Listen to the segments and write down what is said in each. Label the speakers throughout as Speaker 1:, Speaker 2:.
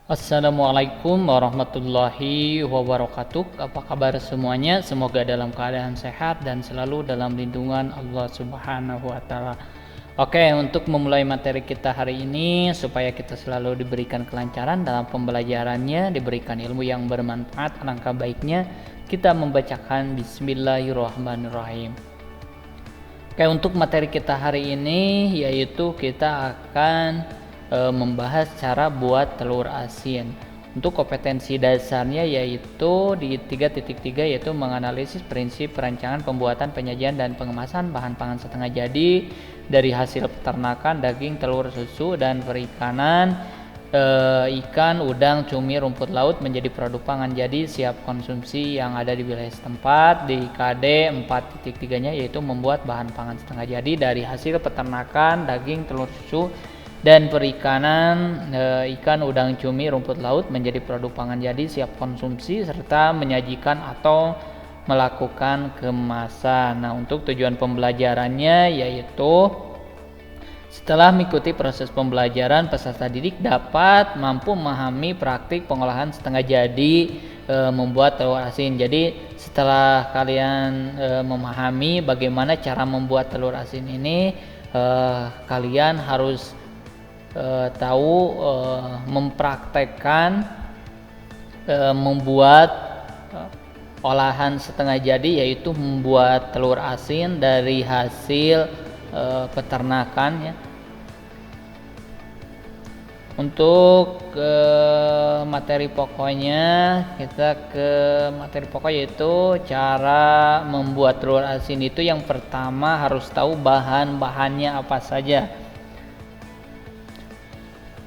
Speaker 1: Assalamualaikum warahmatullahi wabarakatuh. Apa kabar semuanya? Semoga dalam keadaan sehat dan selalu dalam lindungan Allah Subhanahu wa taala. Oke, untuk memulai materi kita hari ini supaya kita selalu diberikan kelancaran dalam pembelajarannya, diberikan ilmu yang bermanfaat, alangkah baiknya kita membacakan Bismillahirrahmanirrahim. Oke, untuk materi kita hari ini yaitu kita akan membahas cara buat telur asin. Untuk kompetensi dasarnya yaitu di 3.3 yaitu menganalisis prinsip perancangan pembuatan, penyajian dan pengemasan bahan pangan setengah jadi dari hasil peternakan, daging, telur, susu dan perikanan, ikan, udang, cumi, rumput laut menjadi produk pangan jadi siap konsumsi yang ada di wilayah setempat. Di KD 4.3-nya yaitu membuat bahan pangan setengah jadi dari hasil peternakan, daging, telur, susu dan perikanan, ikan, udang, cumi, rumput laut menjadi produk pangan jadi siap konsumsi serta menyajikan atau melakukan kemasan. Nah, untuk tujuan pembelajarannya yaitu setelah mengikuti proses pembelajaran, peserta didik dapat mampu memahami praktik pengolahan setengah jadi membuat telur asin. Jadi setelah kalian memahami bagaimana cara membuat telur asin ini, kalian harus tahu mempraktekkan membuat olahan setengah jadi, yaitu membuat telur asin dari hasil peternakan ya. Untuk materi pokoknya, kita ke materi pokok yaitu cara membuat telur asin. Itu yang pertama harus tahu bahan-bahannya apa saja.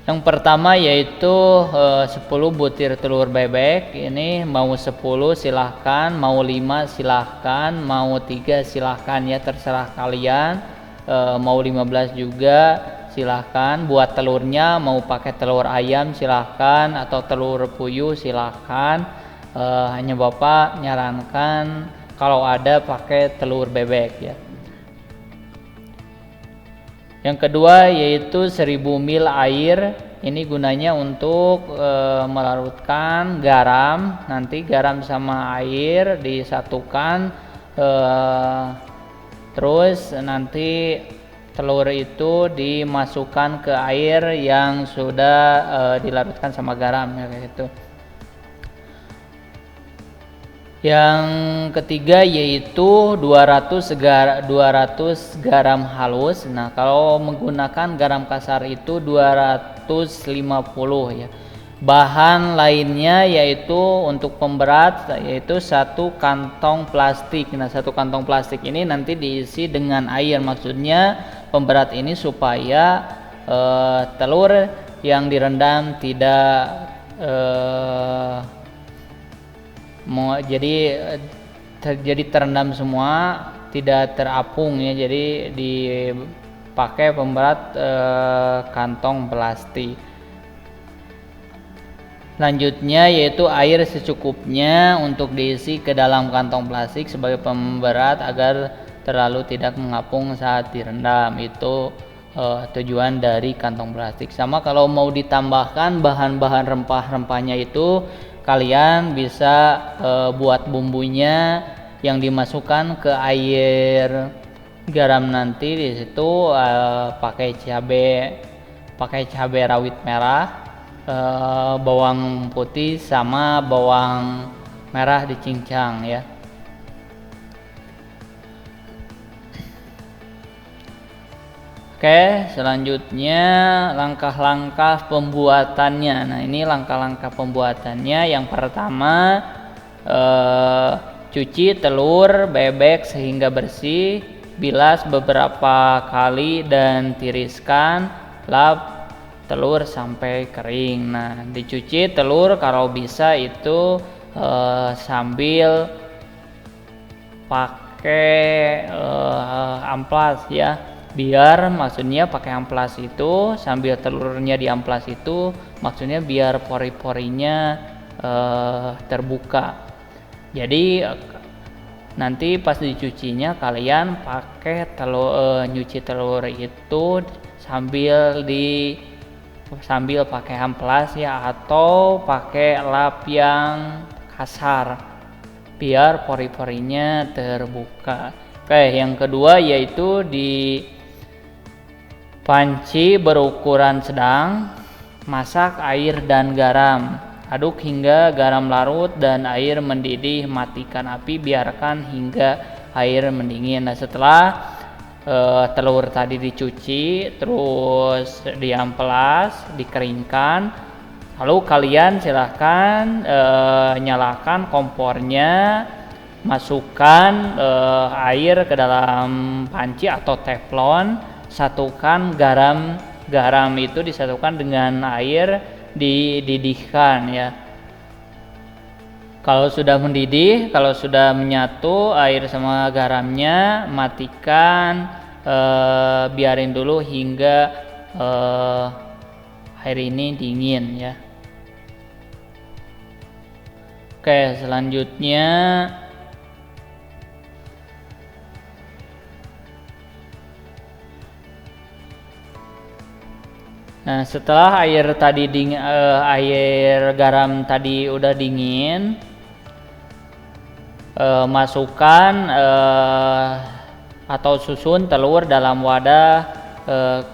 Speaker 1: Yang pertama yaitu 10 butir telur bebek. Ini mau 10 silahkan, mau 5 silahkan, mau 3 silahkan ya, terserah kalian. Mau 15 juga silahkan. Buat telurnya mau pakai telur ayam silahkan atau telur puyuh silahkan. Hanya Bapak nyarankan kalau ada pakai telur bebek ya. Yang kedua yaitu 1000 ml air. Ini gunanya untuk melarutkan garam. Nanti garam sama air disatukan, terus nanti telur itu dimasukkan ke air yang sudah dilarutkan sama garam ya, kayak gitu. Yang ketiga yaitu 200 garam halus. Nah, kalau menggunakan garam kasar itu 250 ya. Bahan lainnya yaitu untuk pemberat yaitu 1 kantong plastik. Nah, 1 kantong plastik ini nanti diisi dengan air. Maksudnya pemberat ini supaya telur yang direndam tidak jadi terendam semua, tidak terapung ya. Jadi dipakai pemberat kantong plastik. Selanjutnya yaitu air secukupnya untuk diisi ke dalam kantong plastik sebagai pemberat agar terlalu tidak mengapung saat direndam. Itu tujuan dari kantong plastik. Sama kalau mau ditambahkan bahan-bahan rempah-rempahnya itu kalian bisa buat bumbunya yang dimasukkan ke air garam nanti. Di situ pakai cabai rawit merah, bawang putih sama bawang merah dicincang ya. Oke, selanjutnya langkah-langkah pembuatannya. Nah, ini langkah-langkah pembuatannya. Yang pertama, cuci telur bebek sehingga bersih, bilas beberapa kali dan tiriskan, lap telur sampai kering. Nah, dicuci telur kalau bisa itu sambil pakai amplas ya. Biar maksudnya pakai amplas itu sambil telurnya di amplas itu maksudnya biar pori-porinya terbuka. Jadi nanti pas dicucinya kalian pakai nyuci telur itu sambil sambil pakai amplas ya, atau pakai lap yang kasar biar pori-porinya terbuka. Oke, yang kedua yaitu di panci berukuran sedang, masak air dan garam. Aduk hingga garam larut dan air mendidih, matikan api, biarkan hingga air mendingin. Nah, setelah telur tadi dicuci, terus diamplas, dikeringkan, lalu kalian silahkan nyalakan kompornya, masukkan air ke dalam panci atau teflon, satukan garam itu disatukan dengan air, dididihkan ya. Kalau sudah mendidih, kalau sudah menyatu air sama garamnya, matikan, biarin dulu hingga air ini dingin ya. Oke, selanjutnya nah, setelah air garam tadi udah dingin, masukkan atau susun telur dalam wadah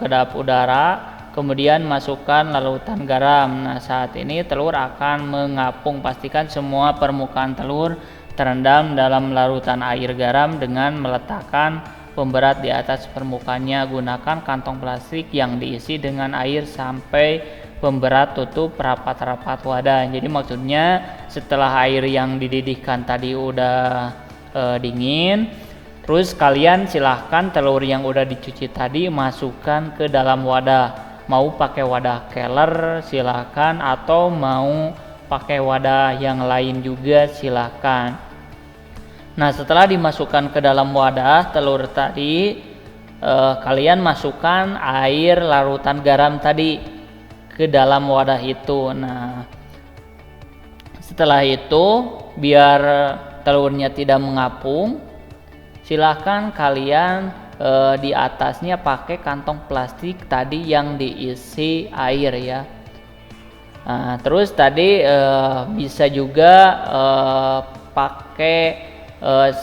Speaker 1: kedap udara, kemudian masukkan larutan garam. Nah, saat ini telur akan mengapung. Pastikan semua permukaan telur terendam dalam larutan air garam dengan meletakkan pemberat di atas permukaannya. Gunakan kantong plastik yang diisi dengan air sampai pemberat tutup rapat-rapat wadah. Jadi maksudnya setelah air yang dididihkan tadi udah dingin, terus kalian silahkan telur yang udah dicuci tadi masukkan ke dalam wadah. Mau pakai wadah keler silahkan, atau mau pakai wadah yang lain juga silahkan. Nah, setelah dimasukkan ke dalam wadah telur tadi, kalian masukkan air larutan garam tadi ke dalam wadah itu. Nah, setelah itu biar telurnya tidak mengapung, silahkan kalian di atasnya pakai kantong plastik tadi yang diisi air ya. Nah, terus tadi bisa juga pakai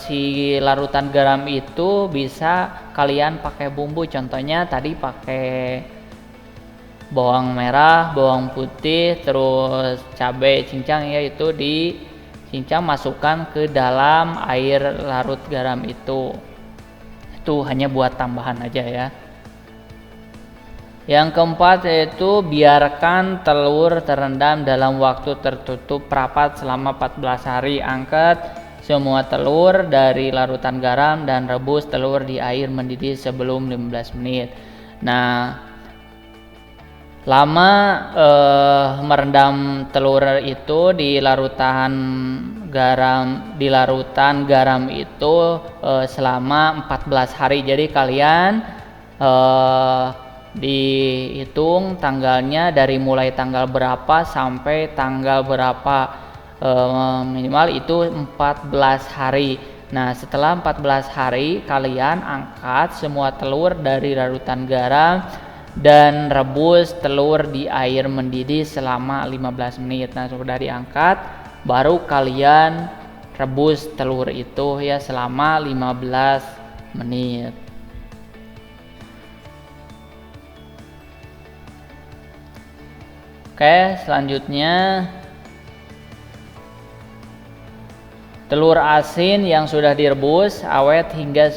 Speaker 1: si larutan garam itu bisa kalian pakai bumbu. Contohnya tadi pakai bawang merah, bawang putih, terus cabai cincang ya, itu dicincang masukkan ke dalam air larut garam itu. Itu hanya buat tambahan aja ya. Yang keempat yaitu biarkan telur terendam dalam waktu tertutup rapat selama 14 hari. Angkat semua telur dari larutan garam dan rebus telur di air mendidih sebelum 15 menit. Nah, lama merendam telur itu di larutan garam itu selama 14 hari. Jadi kalian dihitung tanggalnya dari mulai tanggal berapa sampai tanggal berapa, minimal itu 14 hari. Nah, setelah 14 hari kalian angkat semua telur dari larutan garam dan rebus telur di air mendidih selama 15 menit. Nah, sudah diangkat, baru kalian rebus telur itu ya selama 15 menit. Oke, selanjutnya telur asin yang sudah direbus awet hingga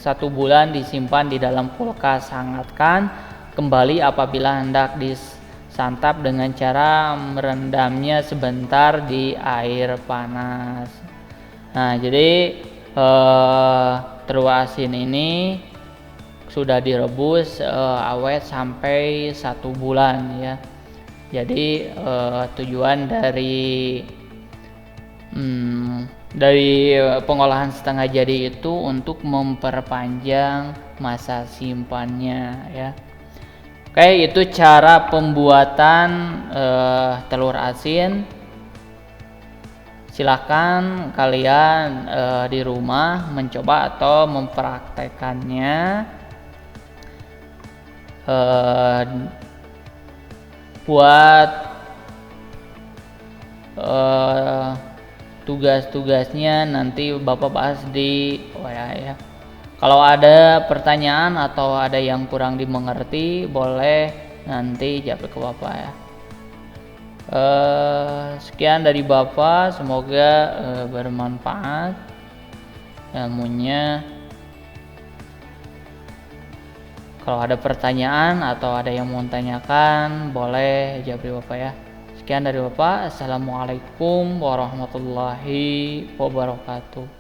Speaker 1: 1 bulan disimpan di dalam kulkas. Hangatkan kembali apabila hendak disantap dengan cara merendamnya sebentar di air panas. Nah, jadi telur asin ini sudah direbus awet sampai 1 bulan ya. Jadi tujuan dari pengolahan setengah jadi itu untuk memperpanjang masa simpannya ya. Oke, itu cara pembuatan telur asin. Silahkan kalian di rumah mencoba atau mempraktekannya. buat tugas-tugasnya nanti Bapak bahas di WA ya. Kalau ada pertanyaan atau ada yang kurang dimengerti, boleh nanti jawab ke Bapak ya. Sekian dari Bapak, semoga bermanfaat ilmunya. Kalau ada pertanyaan atau ada yang mau tanyakan, boleh jawab di Bapak ya. Sekian dari Bapak. Assalamualaikum warahmatullahi wabarakatuh.